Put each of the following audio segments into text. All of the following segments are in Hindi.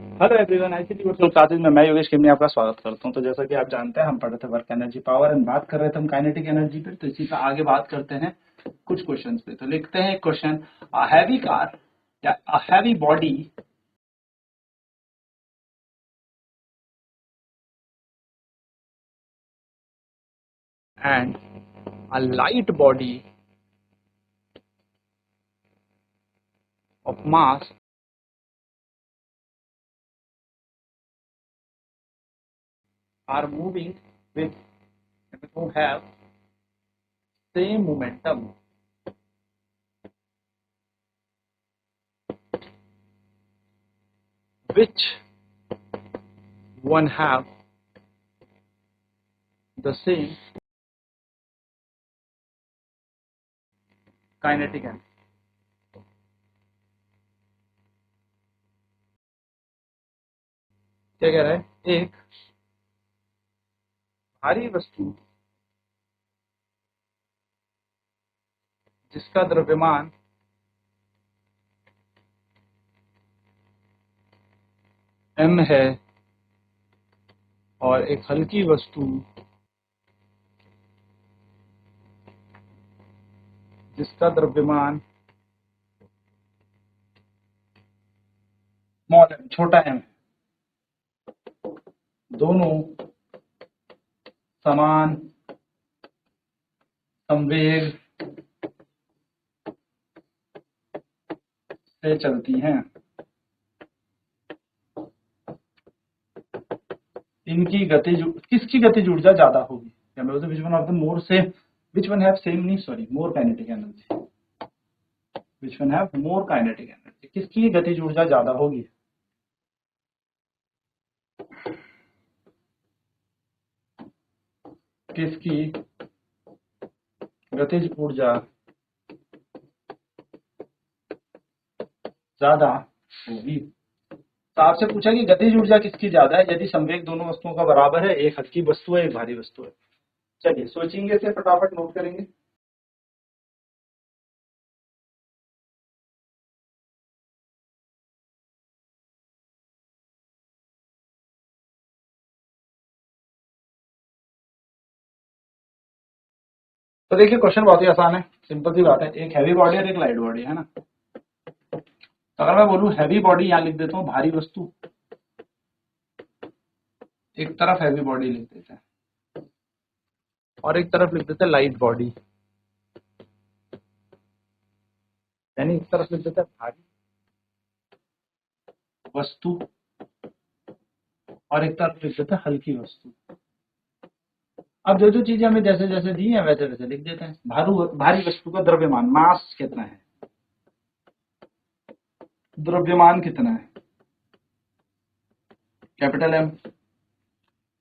Hello everyone, ICT virtual classes में मैं योगेश खेमनी आपका स्वागत करता हूं। तो जैसा कि आप जानते हैं, हम पढ़ रहे थे वर्क एनर्जी पावर एंड बात कर रहे थे हम काइनेटिक एनर्जी पे। तो इसी का आगे बात करते हैं कुछ क्वेश्चंस पे। तो लिखते हैं एक क्वेश्चन, अ हैवी कार या a heavy body and a light body of mass are moving with who have same momentum, which one have the same kinetic energy। क्या कह रहा है? एक भारी वस्तु जिसका द्रव्यमान m है और एक हल्की वस्तु जिसका द्रव्यमान स्मॉल m छोटा m, दोनों समान संवेग से चलती हैं। इनकी गतिज किसकी गतिज ऊर्जा ज्यादा होगी? या मैं which one of the more same, which one have same नहीं sorry more kinetic energy, which one have more kinetic energy, किसकी गतिज ऊर्जा ज्यादा होगी? किसकी गतिज ऊर्जा ज्यादा होगी? तो आपसे पूछा कि गतिज ऊर्जा किसकी ज्यादा है यदि संवेग दोनों वस्तुओं का बराबर है, एक हल्की वस्तु है एक भारी वस्तु है। चलिए सोचेंगे से फटाफट नोट करेंगे। तो देखिए क्वेश्चन बहुत ही आसान है, सिंपल सी बात है। एक हैवी बॉडी और एक लाइट बॉडी है ना। तो अगर मैं बोलूं हैवी बॉडी, यहां लिख देता हूं भारी वस्तु, एक तरफ हैवी बॉडी लिख देते हैं और एक तरफ लिख देते हैं लाइट बॉडी, यानी एक तरफ लिख देते हैं भारी वस्तु और एक तरफ लिख देते हैं हल्की वस्तु। अब जो जो चीजें हमें जैसे जैसे दी है वैसे वैसे लिख देते हैं। भारी वस्तु का द्रव्यमान मास कितना है, द्रव्यमान कितना है, कैपिटल एम।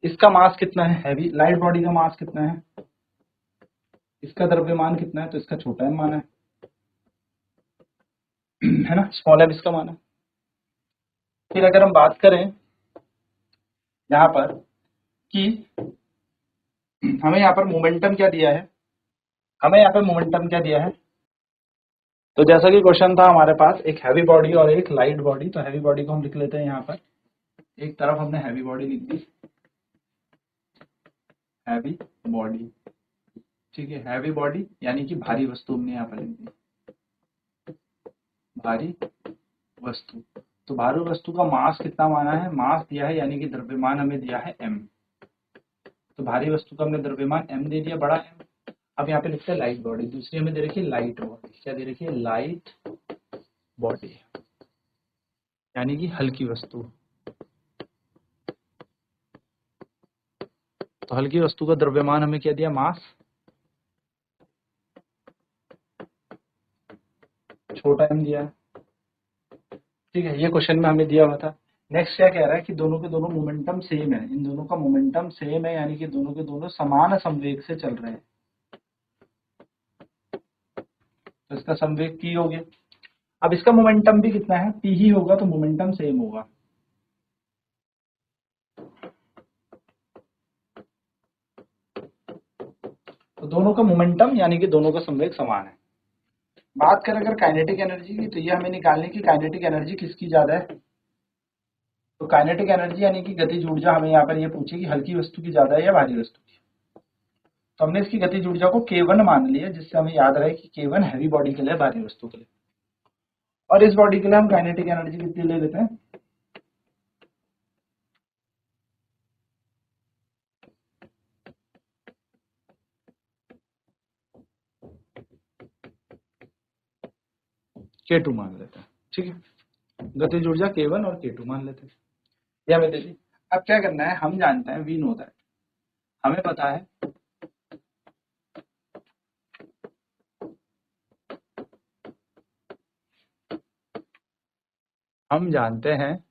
इसका मास कितना है, हैवी लाइट बॉडी का मास कितना है, इसका द्रव्यमान कितना है, तो इसका छोटा एम माना है ना, स्मॉल एम इसका माना है। फिर अगर हम बात करें यहाँ पर कि हमें यहाँ पर मोमेंटम क्या दिया है, हमें यहाँ पर मोमेंटम क्या दिया है। तो जैसा कि क्वेश्चन था हमारे पास एक हैवी बॉडी और एक लाइट बॉडी, तो हैवी बॉडी को हम लिख लेते हैं यहाँ पर, एक तरफ हमने हैवी बॉडी लिख दी, हैवी बॉडी, ठीक है। हैवी बॉडी यानी कि भारी वस्तु हमने यहाँ पर लिख दी, भारी वस्तु। तो भारी वस्तु का मास कितना माना है, मास दिया है यानी कि द्रव्यमान हमें दिया है m। तो भारी वस्तु का हमने द्रव्यमान m दे दिया, बड़ा m। अब यहाँ पे लिखते हैं लाइट बॉडी, दूसरी हमें दे रखी है लाइट बॉडी। क्या दे रखी है? लाइट बॉडी, यानी कि हल्की वस्तु। तो हल्की वस्तु का द्रव्यमान हमें क्या दिया, मास, छोटा m दिया है, ठीक है। ये क्वेश्चन में हमें दिया हुआ था। नेक्स्ट क्या कह रहा है कि दोनों के दोनों मोमेंटम सेम है, इन दोनों का मोमेंटम सेम है, यानी कि दोनों के दोनों समान संवेग से चल रहे हैं। तो इसका संवेग p हो गया। अब इसका मोमेंटम भी कितना है, p ही होगा, तो मोमेंटम सेम होगा। तो दोनों का मोमेंटम यानी कि दोनों का संवेग समान है। बात करें अगर काइनेटिक एनर्जी की, तो ये हमें निकालने की काइनेटिक एनर्जी किसकी ज्यादा है, तो काइनेटिक एनर्जी यानी कि गतिज ऊर्जा हमें यहाँ पर ये पूछे कि हल्की वस्तु की ज्यादा है या भारी वस्तु की। तो हमने इसकी गतिज ऊर्जा को K1 मान लिया, जिससे हमें याद रहे कि K1 हैवी बॉडी के लिए, भारी वस्तु के लिए। और इस बॉडी के लिए हम काइनेटिक एनर्जी कितनी ले लेते हैं, K2 मान लेते हैं। ठीक है, गतिज ऊर्जा K1 और K2 मान लेते हैं, ये हमें दे दी। अब क्या करना है, हम जानते हैं वी नो दैट, हमें पता है हम जानते हैं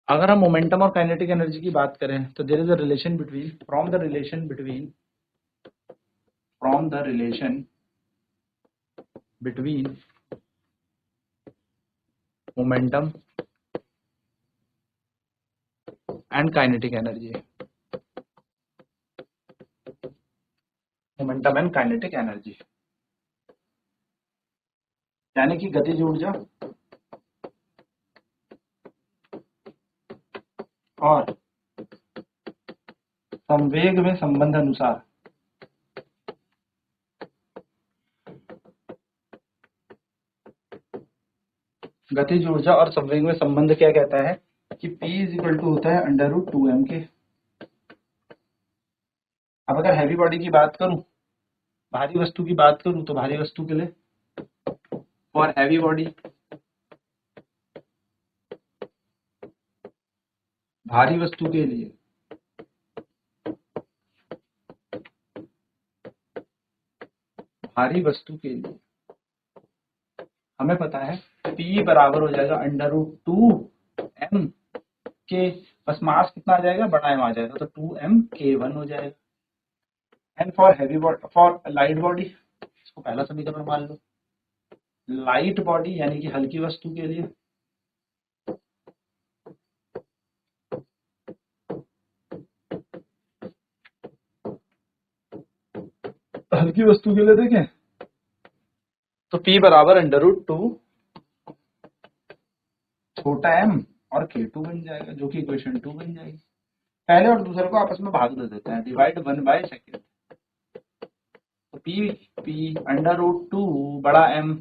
अगर हम मोमेंटम और काइनेटिक एनर्जी की बात करें तो there is a relation between from the relation between momentum and kinetic energy, momentum and kinetic energy यानी कि गतिज ऊर्जा और संवेग में संबंध अनुसार गतिज ऊर्जा और संवेग में संबंध क्या कहता है कि P इज इक्वल टू होता है √2m के। अब अगर हैवी बॉडी की बात करूं, भारी वस्तु की बात करूं, तो भारी वस्तु के लिए फॉर हैवी बॉडी, भारी वस्तु के लिए हमें पता है P बराबर हो जाएगा √2m के, बस मास कितना आ जाएगा, बड़ा m आ जाएगा, तो 2m K1 हो जाएगा। And for heavy body, for light body, इसको पहला समीकरण मान लो, लाइट बॉडी यानी कि हल्की वस्तु के लिए, हल्की वस्तु के लिए देखें तो P बराबर √2 छोटा m और K2 बन जाएगा, जो कि इक्वेशन 2 बन जाएगी। पहले और दूसरे को आपस में भाग दे देते हैं, डिवाइड 1/2। तो P √2 बड़ा M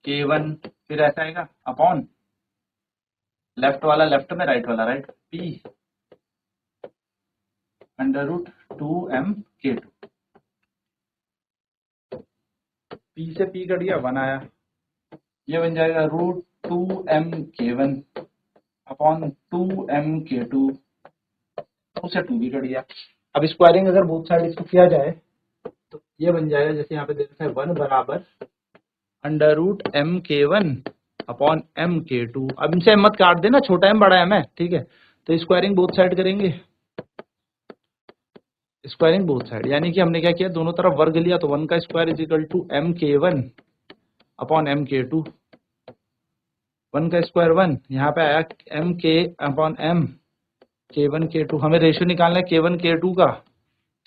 K1, फिर ऐसा आएगा अपॉन लेफ्ट वाला लेफ्ट में, राइट वाला right, P √2m K2, P से P कट गया, 1 आया, ये बन जाएगा √2m K1 upon 2m K2, उसे 2 भी कट गया। अब स्क्वायरिंग अगर बोथ साइड इसको किया जाए तो ये बन जाएगा, जैसे यहाँ पे दे रखा है 1 बराबर √m K1 upon m K2। अब इनसे मत काट देना, छोटा m बड़ा m है, ठीक है। तो स्क्वायरिंग बोथ साइड करेंगे, स्क्वायरिंग बोथ साइड यानी कि हमने क्या किया, दोनों तरफ वर्ग लिया, तो 1 का square is equal to m K1 upon m K2। 1 का स्क्वायर 1, यहाँ पे आया m K upon m K1 K2। हमें रेशियो निकालना है K1 K2 का,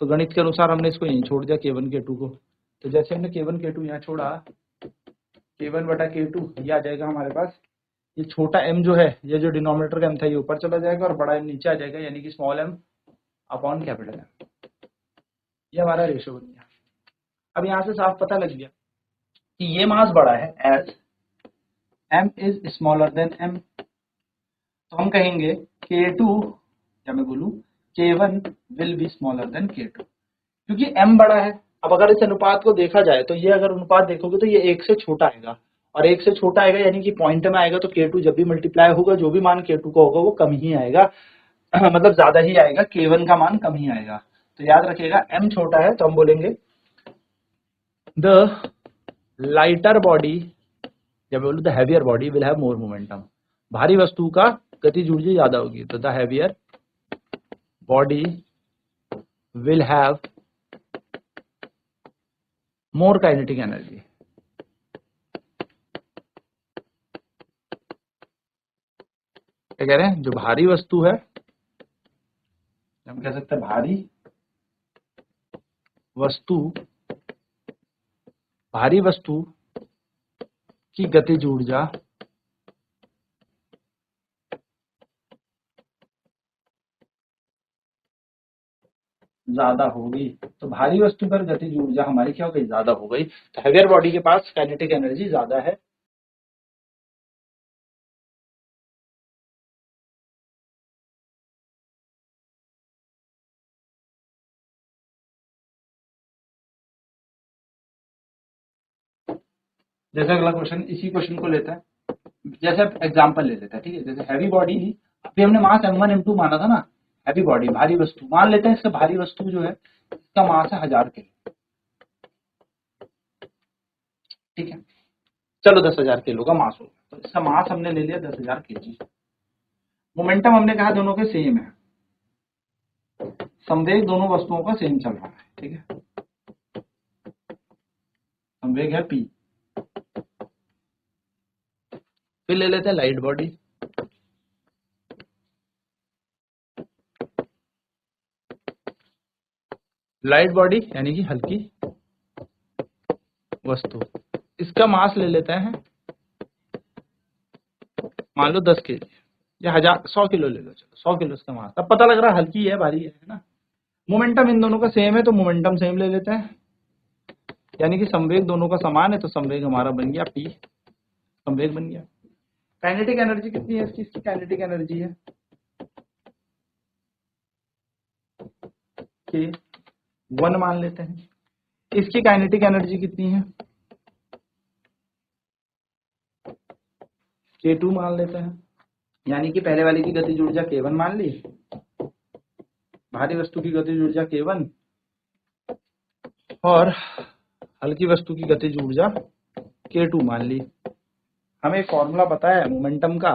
तो गणित के अनुसार हमने इसको यहीं छोड़ दिया K1 K2 को। तो जैसे हमने K1 K2 यहाँ छोड़ा, K1 बटा K2 ये आ जाएगा हमारे पास। ये छोटा m जो है, ये जो डिनोमिनेटर का m था, ये ऊपर चला जाएगा और बड़ा m नीचे आ जाएगा, यानी कि small m upon capital M। ये हमारा रेशियो बन गया। अब यहाँ से साफ पता लग गया कि ये मास बड़ा है as m is smaller than m, तो हम कहेंगे K2, या मैं बोलूँ K1 will be smaller than K2, क्योंकि m बड़ा है। अब अगर इस अनुपात को देखा जाए तो ये अगर अनुपात देखोगे तो ये 1 से छोटा आएगा, और 1 से छोटा आएगा यानी कि पॉइंट में आएगा, तो K2 जब भी मल्टीप्लाई होगा, जो भी मान K2 का होगा वो कम ही आएगा, मतलब ज्यादा ही आएगा, K1 का मान कम ही आएगा। तो याद रखिएगा m छोटा है तो हम बोलेंगे द लाइटर बॉडी, जब बोलूँ the heavier body will have more momentum, भारी वस्तु का गतिज ऊर्जा ज्यादा होगी, तो the heavier body will have more kinetic energy. क्या कह रहे हैं, जो भारी वस्तु है, हम कह सकते हैं भारी वस्तु की गतिज ऊर्जा ज्यादा होगी, तो भारी वस्तु पर गतिज ऊर्जा हमारी क्या हो गई, ज्यादा हो गई। तो हेवियर बॉडी के पास काइनेटिक एनर्जी ज्यादा है। जैसे अगला क्वेश्चन, इसी क्वेश्चन को लेते हैं, जैसे एग्जांपल ले लेते हैं, ठीक है। जैसे हैवी बॉडी, अभी हमने मास m1 m2 माना था ना, हैवी बॉडी भारी वस्तु मान लेते हैं। इसका भारी वस्तु जो है इसका मास है 1000 किलो, ठीक है। चलो 10,000 किलो का मास होगा, तो इसका मास हमने ले लिया 10,000 केजी। मोमेंटम हमने कहा दोनों के सेम है, संवेग दोनों वस्तुओं का सेम चल रहा है, ठीक है। संवेग है p। फिर ले लेते हैं लाइट बॉडी। लाइट बॉडी यानी कि हल्की वस्तु, इसका मास ले लेते हैं, मान लो 10 केजी या 100 किलो ले लो, चलो 100 किलो इसका मास। अब पता लग रहा है हल्की है भारी है ना। मोमेंटम इन दोनों का सेम है, तो मोमेंटम सेम ले लेते हैं, यानी कि संवेग दोनों का समान है, तो संवेग हमारा बन गया p, संवेग बन गया। काइनेटिक एनर्जी कितनी है इसकी, इसकी काइनेटिक एनर्जी है k 1 मान लेते हैं। इसकी काइनेटिक एनर्जी कितनी है, k2 मान लेते हैं। यानी कि पहले वाले की गतिज ऊर्जा k1 मान ली, भारी वस्तु की गतिज ऊर्जा k1 और हल्की वस्तु की गतिज ऊर्जा k2 मान ली। हमें एक फॉर्मूला पता है मोमेंटम का,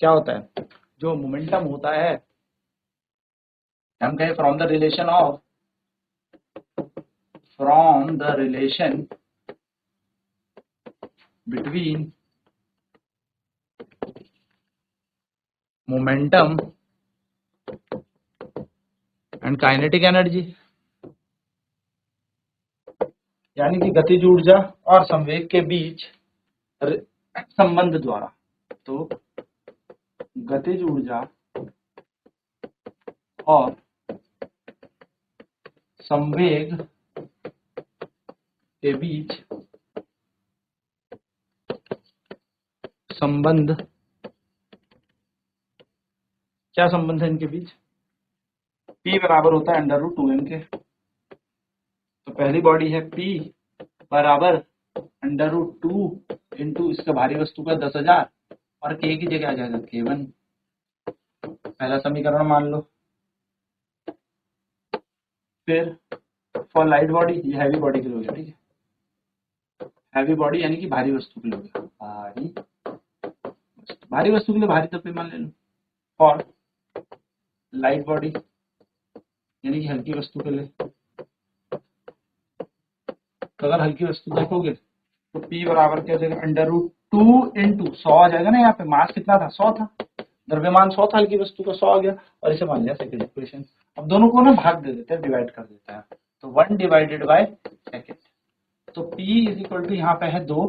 क्या होता है, जो मोमेंटम होता है हम कहें from the relation between momentum and kinetic energy, यानी कि गतिज ऊर्जा और संवेग के बीच संबंध द्वारा। तो गतिज ऊर्जा और संवेग के बीच संबंध, क्या संबंध है इनके बीच, P बराबर होता है √2m के। तो पहली बॉडी है P बराबर √2 इंटू इसका भारी वस्तु का 10,000 और k की जगह आ जाएगा k1। पहला समीकरण मान लो। फिर फॉर लाइट बॉडी, ये हैवी बॉडी के लिए हो गया, ठीक है। हैवी बॉडी यानी कि भारी वस्तु के लिए हो गया, भारी वस्तु के लिए भारी तो पे मान ले लो। फॉर लाइट बॉडी यानी कि हल्की वस्तु के लिए, तो अगर हल्की वस्तु देखोगे तो P बराबर क्या हो जाएगा, √2 इंटू 100 आ जाएगा ना। यहाँ पे मास कितना था, 100 था, द्रव्यमान 100 था, हल्की वस्तु का 100 आ गया, और इसे मान लिया सेकंड इक्वेशन। अब दोनों को ना भाग दे देते हैं, डिवाइड कर देते हैं, तो 1 डिवाइडेड बाय सेकंड। तो P इज इक्वल टू यहाँ पे है 2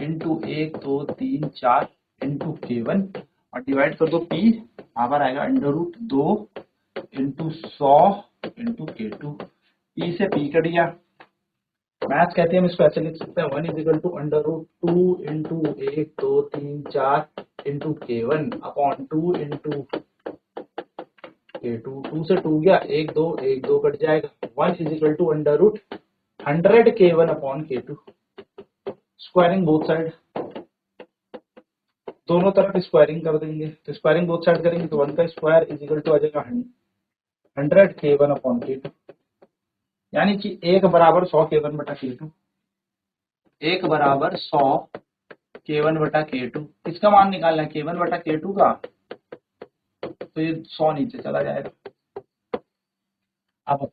इंटू 1 2 3 4 इंटू k1 और डिवाइड कर दो P, बराबर आएगा √2 इंटू 100 इंटू k2। P से P कट गया, मैथ्स कहते हैं हम इसको ऐसे लिख सकते हैं, 1 is equal to √2 into 1 2 3 4 into k1 upon 2 into k2। 2 से 2 गया, 1 2 कट जाएगा। 1 is equal to √100 k1 upon k2। Squaring both side, दोनों तरफ स्क्वायरिंग कर देंगे, तो स्क्वायरिंग बोथ साइड करेंगे तो 1 का स्क्वायर इज इक्वल टू आ जाएगा 100 k1 अपॉन k2, यानी कि 1 बराबर 100 k1 बटा k2, 1 बराबर 100 k1 बटा k2। इसका मान निकालना है k1 बटा k2 का, तो ये 100 नीचे चला जाएगा। अब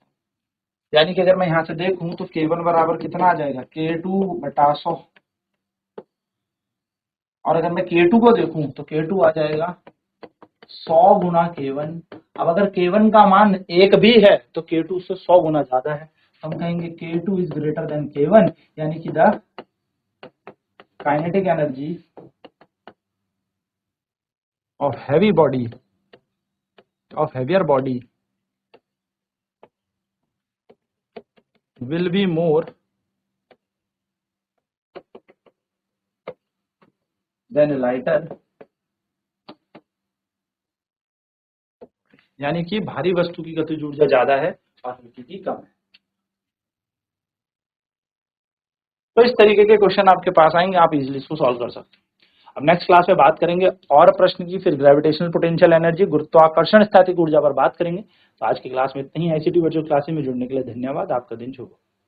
यानी कि अगर मैं यहां से देखूं तो k1 बराबर कितना आ जाएगा, k2 बटा 100, और अगर मैं k2 को देखूं तो k2 आ जाएगा 100 गुना k1। अब अगर k1 का मान 1 भी है तो k2 से 100 गुना ज्यादा है, हम कहेंगे k2 is greater than k1, यानी कि the kinetic energy of heavier body will be more than lighter, यानी कि भारी वस्तु की गतिज ऊर्जा ज्यादा है और हल्की की कम है। तो इस तरीके के क्वेश्चन आपके पास आएंगे, आप इजीली इसको सॉल्व कर सकते हैं। अब नेक्स्ट क्लास में बात करेंगे और प्रश्न की, फिर ग्रेविटेशनल पोटेंशियल एनर्जी, गुरुत्वाकर्षण स्थैतिक ऊर्जा पर बात करेंगे। तो आज की क्लास में इतना ही। ICT वर्चुअल क्लासेस में जुड़ने के लिए धन्यवाद। आपका दिन शुभ हो।